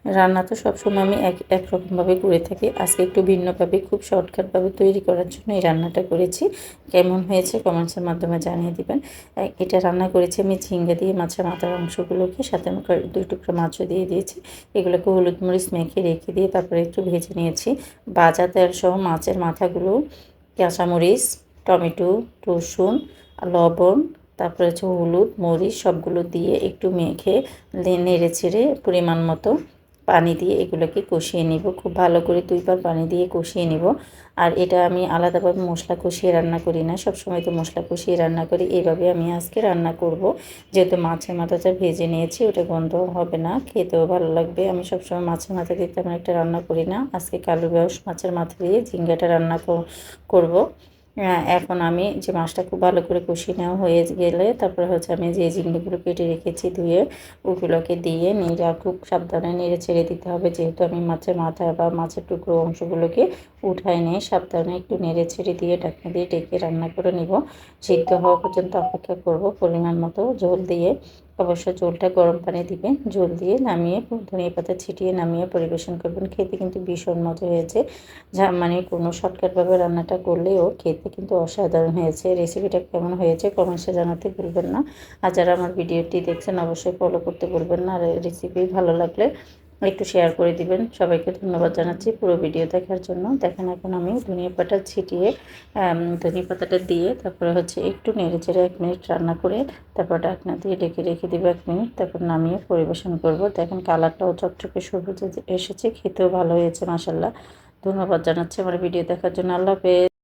রান্না তো সবসময় আমি একরকমভাবে করে থাকি। আজকে একটু ভিন্নভাবে খুব শর্টকাটভাবে তৈরি করার জন্য এই রান্নাটা করেছি। কেমন হয়েছে কমেন্টসের মাধ্যমে জানিয়ে দিবেন। এটা রান্না করেছি আমি ঝিঙ্গা দিয়ে, মাছের মাথার অংশগুলোকে সাথে আমি 2 টুকরো মাছও দিয়ে দিয়েছি। এগুলোকে হলুদ মরিচ মেখে রেখে দিয়ে তারপরে একটু ভেজে নিয়েছি। ভাজা তেলসহ মাছের মাথাগুলো, কাঁচামরিচ, টমেটো, রসুন, লবণ, তারপরে হচ্ছে হলুদ, মরিচ সবগুলো দিয়ে একটু মেখে নেড়ে ছেড়ে পরিমাণ মতো পানি দিয়ে এগুলোকে কষিয়ে নিব। খুব ভালো করে 2 বার পানি দিয়ে কষিয়ে নিব। আর এটা আমি আলাদাভাবে মশলা কষিয়ে রান্না করি না, সবসময় তো মশলা কষিয়ে রান্না করি। এইভাবে আমি আজকে রান্না করব। যেহেতু মাছের মাথাটা ভেজে নিয়েছি, ওটা গন্ধ হবে না, খেতেও ভালো লাগবে। আমি সবসময় মাছের মাথা দিয়ে তেমন একটা রান্না করি না। আজকে কালুবাউস মাছের মাথা দিয়ে ঝিঙ্গাটা রান্না করব। এখন আমি যে মাছটা খুব ভালো করে কষিয়ে নেওয়া হয়ে গেলে তারপরে হচ্ছে আমি যে ঝিঙ্গেগুলো কেটে রেখেছি ধুয়ে ওগুলোকে দিয়ে খুব সাবধানে নেড়ে ছেড়ে দিতে হবে। যেহেতু আমি মাছের মাথা বা মাছের টুকরো অংশগুলোকে উঠাই নিয়ে সাবধানে একটু নেড়ে ছেড়ে দিয়ে ঢাকনা দিয়ে ঢেকে রান্না করে নিব। সিদ্ধ হওয়া পর্যন্ত অপেক্ষা করব। পরিমাণ মতো ঝোল দিয়ে, অবশ্য ঝোলটা গরম পানি দিবেন, ঝোল দিয়ে নামিয়ে ধনিয়া পাতা ছিটিয়ে নামিয়ে পরিবেশন করবেন। খেতে কিন্তু ভীষণ মজা হয়েছে। মানে কোনো শর্টকাটভাবে রান্নাটা করলেও খেতে কিন্তু অসাধারণ হয়েছে। রেসিপিটা কেমন হয়েছে কমেন্টসে জানাতে ভুলবেন না। আর যারা আমার ভিডিওটি দেখছেন অবশ্যই ফলো করতে ভুলবেন না। আর রেসিপি ভালো লাগলে একটু শেয়ার করে দিবেন। সবাইকে ধন্যবাদ জানাচ্ছি পুরো ভিডিও দেখার জন্য। দেখেন এখন আমি ধনিয়া পাতা ছিটিয়ে ধনিয়া পাতাটা দিয়ে তারপরে হচ্ছে একটু নেড়েচেড়ে 1 মিনিট রান্না করে তারপর ঢাকনা দিয়ে ঢেকে রেখে দেবো 1 মিনিট, তারপর নামিয়ে পরিবেশন করব। দেখেন কালারটাও চকচকে সবুজ এসেছে, খেতেও ভালো হয়েছে মাশাআল্লাহ। ধন্যবাদ জানাচ্ছি আমার ভিডিও দেখার জন্য। আল্লাহ হাফেজ।